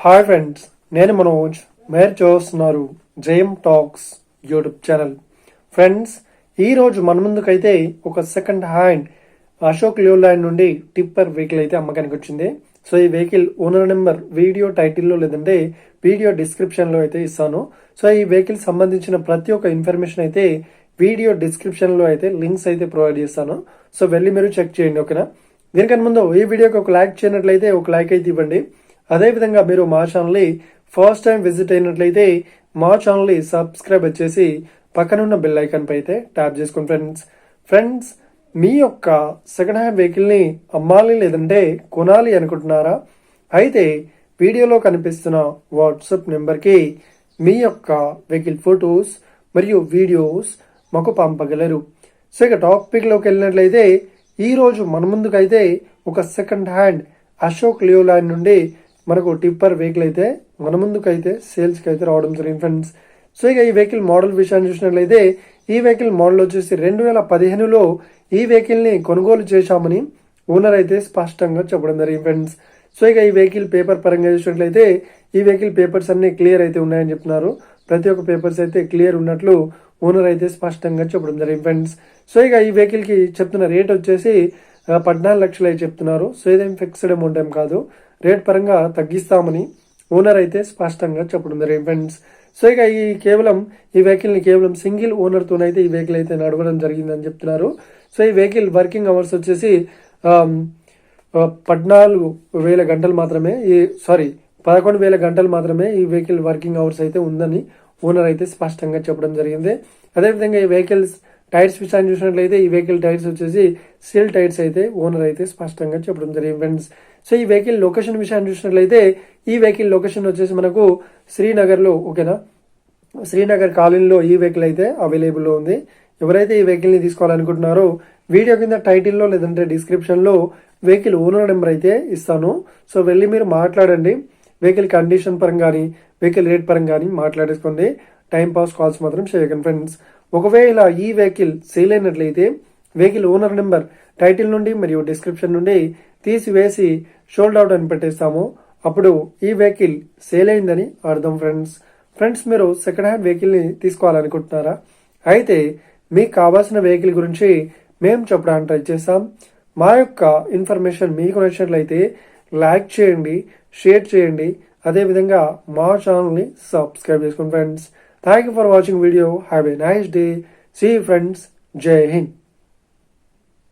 Hi friends, నేను మనోజ్. మీరు చూస్తున్నారు JM talks YouTube channel. Friends, ఈరోజు మన ముందుకైతే ఒక సెకండ్ హ్యాండ్ అశోక్ ల్యాండ్ నుండి టిప్పర్ వెహికల్ అయితే అమ్మకానికి వచ్చింది. సో ఈ వెహికల్ ఓనర్ నెంబర్ వీడియో టైటిల్లో లేదంటే వీడియో డిస్క్రిప్షన్లో అయితే ఇస్తాను. సో ఈ వెహికల్ సంబంధించిన ప్రతి ఒక్క ఇన్ఫర్మేషన్ అయితే వీడియో డిస్క్రిప్షన్లో అయితే లింక్స్ అయితే ప్రొవైడ్ చేస్తాను. సో వెళ్ళి మీరు చెక్ చేయండి, ఓకేనా. దీనికన్నా ముందు ఈ వీడియోకి ఒక లైక్ చేయనట్లయితే ఒక లైక్ అయితే ఇవ్వండి. అదేవిధంగా మీరు మా ఛానల్ని ఫస్ట్ టైం విజిట్ అయినట్లయితే మా ఛానల్ని సబ్స్క్రైబ్ చేసి పక్కనున్న బెల్ ఐకాన్ పై అయితే ట్యాప్ చేసుకోండి. ఫ్రెండ్స్, మీ యొక్క సెకండ్ హ్యాండ్ వెహికల్ని అమ్మాలి లేదంటే కొనాలి అనుకుంటున్నారా? అయితే వీడియోలో కనిపిస్తున్న వాట్సాప్ నెంబర్కి మీ యొక్క వెహికల్ ఫొటోస్ మరియు వీడియోస్ మాకు పంపగలరు. సో ఇక టాపిక్లోకి వెళ్ళినట్లయితే ఈరోజు మన ముందుకైతే ఒక సెకండ్ హ్యాండ్ అశోక్ ల్యాండ్ నుండి మనకు టిప్పర్ వెహికల్ అయితే మన ముందుకైతే సేల్స్కి అయితే రావడం జరిగింది ఫ్రెండ్స్. సో ఇక ఈ వెహికల్ మోడల్ విషయాన్ని చూసినట్లయితే ఈ వెహికల్ మోడల్ వచ్చేసి 2015లో ఈ వెహికల్ని కొనుగోలు చేశామని ఓనర్ అయితే స్పష్టంగా చెప్పడం జరిగింది ఫ్రెండ్స్. సో ఇక ఈ వెహికల్ పేపర్ పరంగా చూసినట్లయితే ఈ వెహికల్ పేపర్స్ అన్ని క్లియర్ అయితే ఉన్నాయని చెప్తున్నారు. ప్రతి ఒక్క పేపర్స్ అయితే క్లియర్ ఉన్నట్లు ఓనర్ అయితే స్పష్టంగా చెప్పడం జరిగింది ఫ్రెండ్స్. సో ఇక ఈ వెహికల్కి చెప్తున్న రేట్ వచ్చేసి 14 లక్షలు అయితే చెప్తున్నారు. సో ఇదేం ఫిక్స్డ్ అమౌంట్ ఏం కాదు, రేట్ పరంగా తగ్గిస్తామని ఓనర్ అయితే స్పష్టంగా చెప్పడం జరిగింది ఫ్రెండ్స్. సో ఇక ఈ వెహికల్ని కేవలం సింగిల్ ఓనర్తోనైతే ఈ వెహికల్ అయితే నడవడం జరిగిందని చెప్తున్నారు. సో ఈ వెహికల్ వర్కింగ్ అవర్స్ వచ్చేసి 14,000 గంటలు మాత్రమే 11,000 గంటలు మాత్రమే ఈ వెహికల్ వర్కింగ్ అవర్స్ అయితే ఉందని ఓనర్ అయితే స్పష్టంగా చెప్పడం జరిగింది. అదేవిధంగా ఈ వెహికల్స్ టైర్స్ విషయాన్ని చూసినట్లయితే ఈ వెహికల్ టైర్స్ వచ్చేసి సీల్ టైర్స్ అయితే ఓనర్ అయితే స్పష్టంగా చెప్పడం జరిగింది ఫ్రెండ్స్. సో ఈ వెహికల్ లొకేషన్ విషయాన్ని చూసినట్లయితే ఈ వెహికల్ లొకేషన్ వచ్చేసి మనకు శ్రీనగర్లో, ఓకేనా, శ్రీనగర్ కాలనీలో ఈ వెహికల్ అయితే అవైలబుల్లో ఉంది. ఎవరైతే ఈ వెహికల్ని తీసుకోవాలనుకుంటున్నారో వీడియో కింద టైటిల్లో లేదంటే డిస్క్రిప్షన్లో వెహికల్ ఓనర్ నెంబర్ అయితే ఇస్తాను. సో వెళ్ళి మీరు మాట్లాడండి. వెహికల్ కండిషన్ పరంగా కానీ వెహికల్ రేట్ పరంగా కానీ మాట్లాడేసుకోండి. టైం పాస్ కాల్స్ మాత్రం చేయకండి ఫ్రెండ్స్. ఒకవేళ ఈ వెహికల్ సేల్ అయినట్లయితే వెహికల్ ఓనర్ నెంబర్ టైటిల్ నుండి మరియు డిస్క్రిప్షన్ నుండి తీసివేసి షోల్డ్ అవుట్ అని పెట్టేస్తాము. అప్పుడు ఈ వెహికల్ సేల్ అయిందని అర్థం ఫ్రెండ్స్, మీరు సెకండ్ హ్యాండ్ వెహికల్ని తీసుకోవాలనుకుంటున్నారా? అయితే మీకు కావాల్సిన వెహికల్ గురించి మేము చెప్పడానికి ట్రై చేస్తాం. మా యొక్క ఇన్ఫర్మేషన్ మీకు నచ్చినట్లయితే లైక్ చేయండి, షేర్ చేయండి. అదేవిధంగా మా ఛానల్ని సబ్స్క్రైబ్ చేసుకోండి friends. Thank you for watching video. Have a nice day. See you friends. జై హింద్.